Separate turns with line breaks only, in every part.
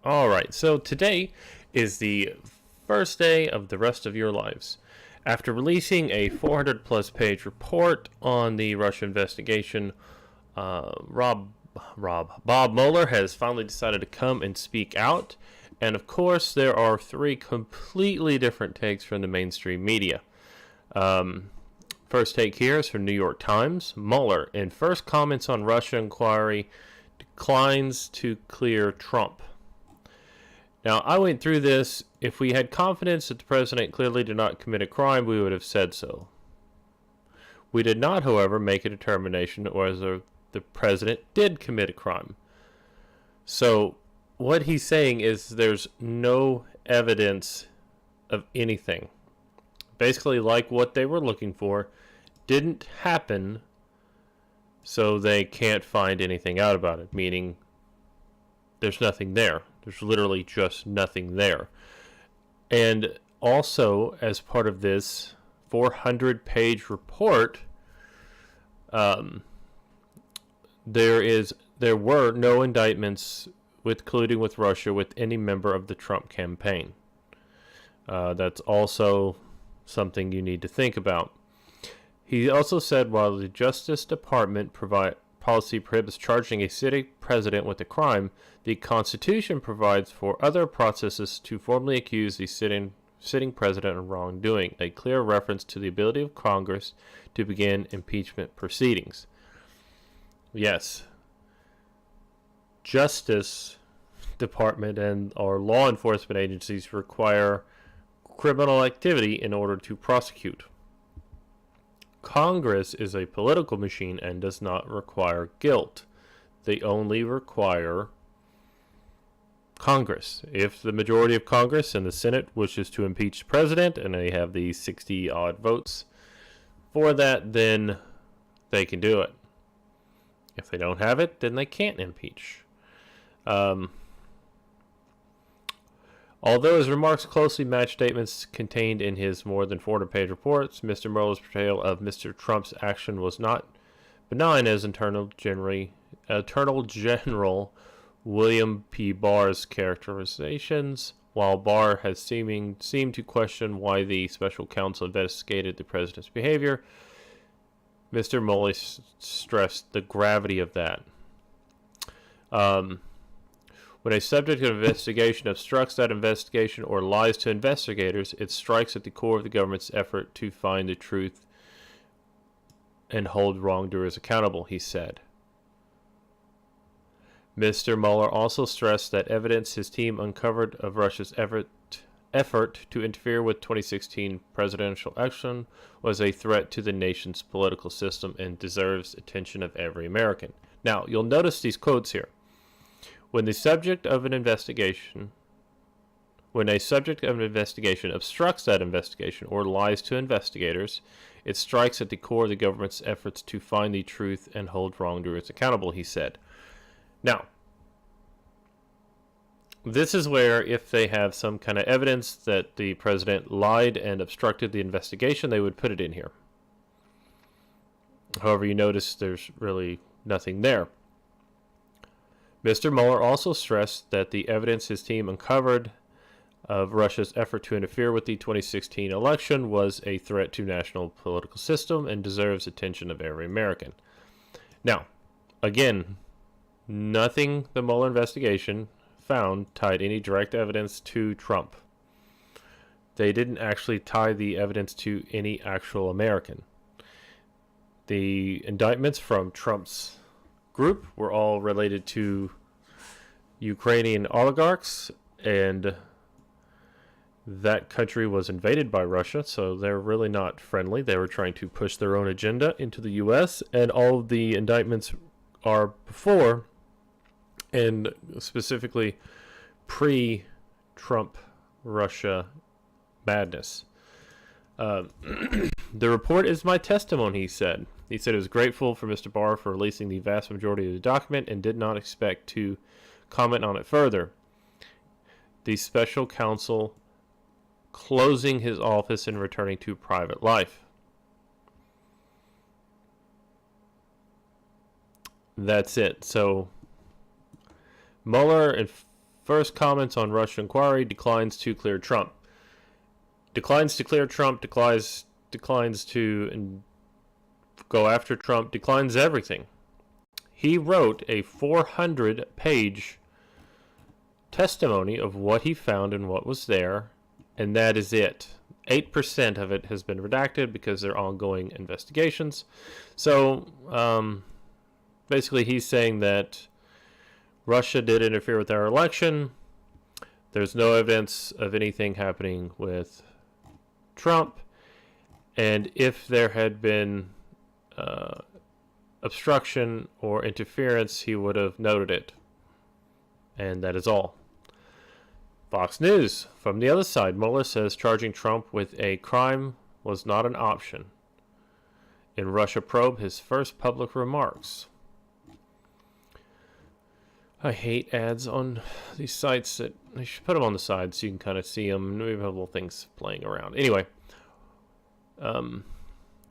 All right, so today is the first day of the rest of your lives. After releasing a 400 plus page report on the Russia investigation, Bob Mueller has finally decided to come and speak out. And of course, there are three completely different takes from the mainstream media. First take here is from New York Times. Mueller, in first comments on Russia inquiry, declines to clear Trump. Now, I went through this. If we had confidence that the president clearly did not commit a crime, we would have said so. We did not, however, make a determination whether the president did commit a crime. So, what he's saying is there's no evidence of anything. Basically, like what they were looking for didn't happen, so they can't find anything out about it, meaning there's nothing there. There's literally just nothing there. And also, as part of this 400-page report, there were no indictments colluding with Russia with any member of the Trump campaign. That's also something you need to think about. He also said while the Justice Department policy prohibits charging a sitting president with a crime, the Constitution provides for other processes to formally accuse the sitting president of wrongdoing, a clear reference to the ability of Congress to begin impeachment proceedings. Yes, Justice Department and our law enforcement agencies require criminal activity in order to prosecute. Congress is a political machine and does not require guilt. They only require Congress. If the majority of Congress and the Senate wishes to impeach the president and they have the 60-odd votes for that, then they can do it. If they don't have it, then they can't impeach. Although his remarks closely match statements contained in his more than 400-page reports, Mr. Mueller's portrayal of Mr. Trump's action was not benign as Attorney General William P. Barr's characterizations. While Barr has seemed to question why the special counsel investigated the president's behavior, Mr. Mueller stressed the gravity of that. When a subject of investigation obstructs that investigation or lies to investigators, it strikes at the core of the government's effort to find the truth and hold wrongdoers accountable, he said. Mr. Mueller also stressed that evidence his team uncovered of Russia's effort to interfere with 2016 presidential election was a threat to the nation's political system and deserves attention of every American. Now, you'll notice these quotes here. When a subject of an investigation obstructs that investigation or lies to investigators, it strikes at the core of the government's efforts to find the truth and hold wrongdoers accountable, he said. Now, this is where if they have some kind of evidence that the president lied and obstructed the investigation, they would put it in here. However, you notice there's really nothing there. Mr. Mueller also stressed that the evidence his team uncovered of Russia's effort to interfere with the 2016 election was a threat to national political system and deserves attention of every American. Now, again, nothing the Mueller investigation found tied any direct evidence to Trump. They didn't actually tie the evidence to any actual American. The indictments from Trump's group were all related to Ukrainian oligarchs, and that country was invaded by Russia, so they're really not friendly. They were trying to push their own agenda into the U.S., and all of the indictments are before and specifically pre-Trump Russia madness. The report is my testimony, he said. He said he was grateful for Mr. Barr for releasing the vast majority of the document and did not expect to comment on it further. The special counsel closing his office and returning to private life. That's it. So Mueller, in First, comments on Russia inquiry, declines to clear Trump. Declines to clear Trump, declines to go after Trump, declines everything. He wrote a 400-page testimony of what he found and what was there, and that is it. 8% of it has been redacted because they're ongoing investigations. So, basically he's saying that Russia did interfere with our election. There's no evidence of anything happening with Trump. And if there had been obstruction or interference, he would have noted it. And that is all. Fox News. From the other side, Mueller says charging Trump with a crime was not an option. In Russia probe, his first public remarks. I hate ads on these sites. That they should put them on the side so you can kind of see them. Maybe have little things playing around. Anyway,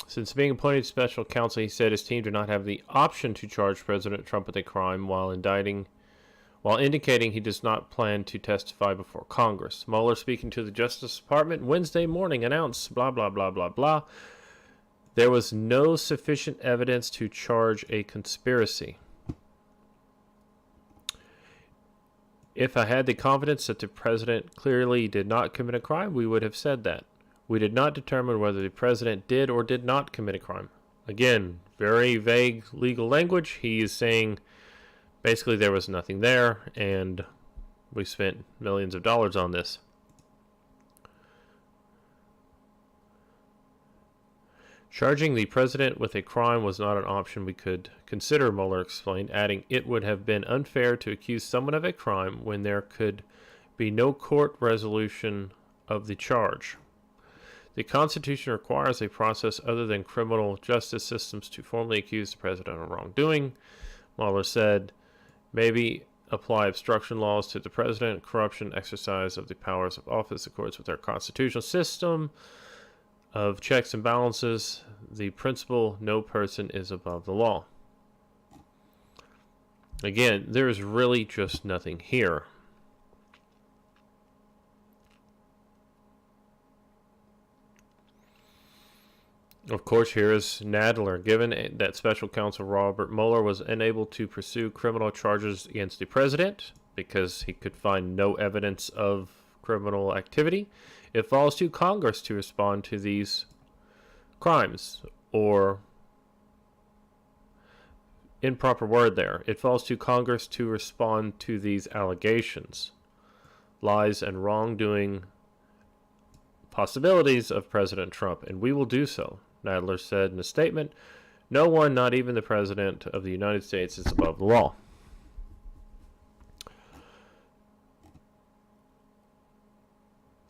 since being appointed special counsel, he said his team did not have the option to charge President Trump with a crime while indicating he does not plan to testify before Congress. Mueller, speaking to the Justice Department Wednesday morning, announced, blah, blah, blah, blah, blah, there was no sufficient evidence to charge a conspiracy. If I had the confidence that the president clearly did not commit a crime, we would have said that. We did not determine whether the president did or did not commit a crime. Again, very vague legal language. He is saying basically there was nothing there, and we spent millions of dollars on this. Charging the president with a crime was not an option we could consider, Mueller explained, adding it would have been unfair to accuse someone of a crime when there could be no court resolution of the charge. The Constitution requires a process other than criminal justice systems to formally accuse the president of wrongdoing. Mueller said, maybe apply obstruction laws to the president, corruption, exercise of the powers of office accords with our constitutional system of checks and balances, the principle no person is above the law. Again, there is really just nothing here. Of course, here is Nadler. Given that special counsel Robert Mueller was unable to pursue criminal charges against the president because he could find no evidence of criminal activity, it falls to Congress to respond to these crimes, or improper word there. It falls to Congress to respond to these allegations, lies, and wrongdoing possibilities of President Trump, and we will do so, Nadler said in a statement. No one, not even the President of the United States, is above the law.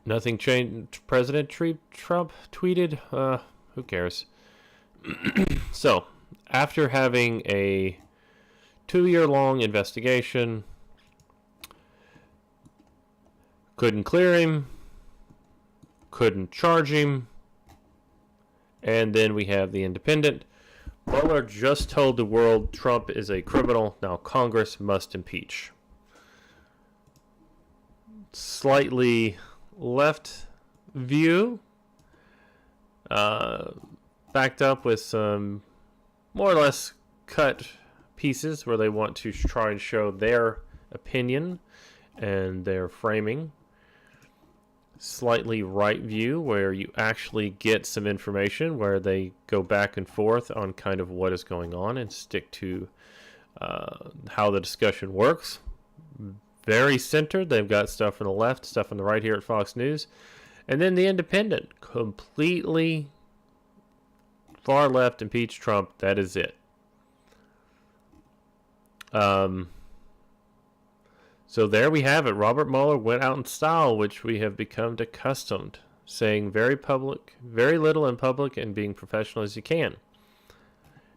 Nothing changed. President Trump tweeted, who cares? So, after having a 2-year-long investigation, couldn't clear him, couldn't charge him, and then we have the Independent. Mueller just told the world Trump is a criminal. Now Congress must impeach. Slightly left view, backed up with some more or less cut pieces where they want to try and show their opinion and their framing. Slightly right view where you actually get some information where they go back and forth on kind of what is going on and stick to how the discussion works. Very centered. They've got stuff on the left, stuff on the right here at Fox News. And then the Independent, completely far left, impeach Trump. That is it. So there we have it. Robert Mueller went out in style, which we have become accustomed, saying very little in public and being professional as you can.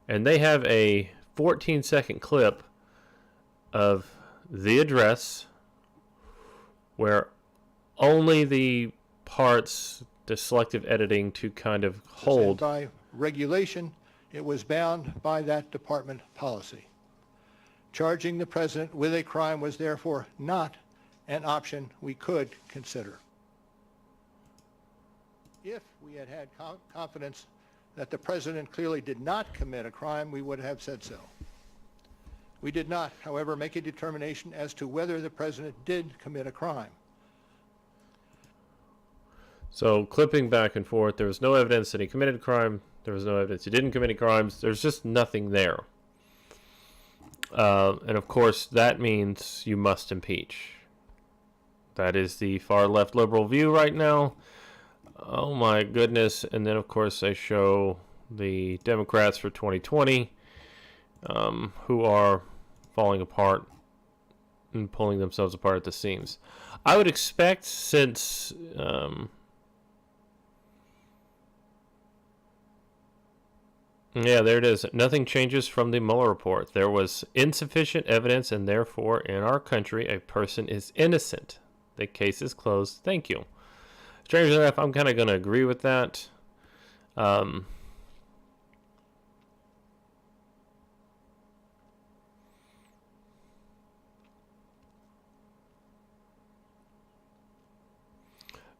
And they have a 14-second clip of the address where only the parts, the selective editing to kind of hold.
By regulation, it was bound by that department policy. Charging the president with a crime was therefore not an option we could consider. If we had had confidence that the president clearly did not commit a crime, we would have said so. We did not, however, make a determination as to whether the president did commit a crime.
So, clipping back and forth, there was no evidence that he committed a crime. There was no evidence he didn't commit any crimes. There's just nothing there. And of course, that means you must impeach. That is the far left liberal view right now. Oh my goodness. And then, of course, they show the Democrats for 2020, who are falling apart and pulling themselves apart at the seams. I would expect, since yeah, there it is. Nothing changes from the Mueller report. There was insufficient evidence, and therefore, in our country, a person is innocent. The case is closed. Thank you. Strangely enough, I'm kind of going to agree with that.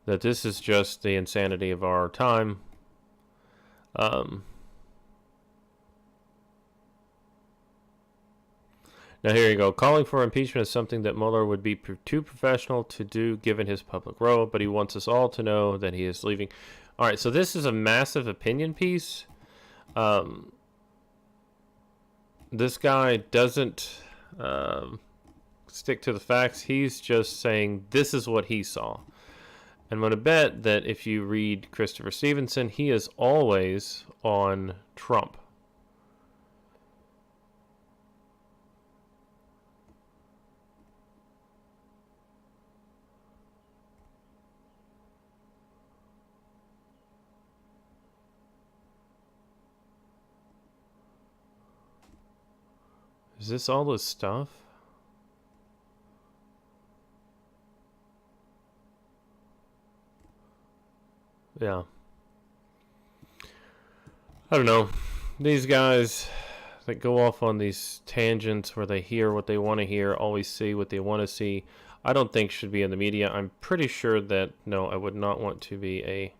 That this is just the insanity of our time. Now here you go. Calling for impeachment is something that Mueller would be too professional to do given his public role, but he wants us all to know that he is leaving. All right, so this is a massive opinion piece. This guy doesn't stick to the facts. He's just saying this is what he saw. And I'm going to bet that if you read Christopher Stevenson, he is always on Trump. Is this all this stuff? Yeah. I don't know. These guys that go off on these tangents where they hear what they want to hear, always see what they want to see, I don't think should be in the media. I'm pretty sure that, no, I would not want to be a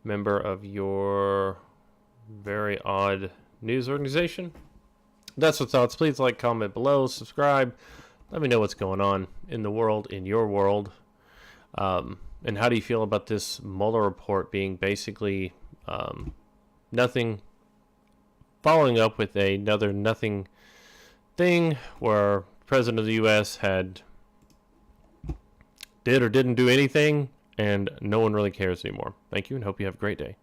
member of your very odd news organization. That's what thoughts. Please like, comment below, subscribe. Let me know what's going on in the world, in your world. And how do you feel about this Mueller report being basically nothing, following up with another nothing thing where the President of the U.S. did or didn't do anything, and no one really cares anymore. Thank you, and hope you have a great day.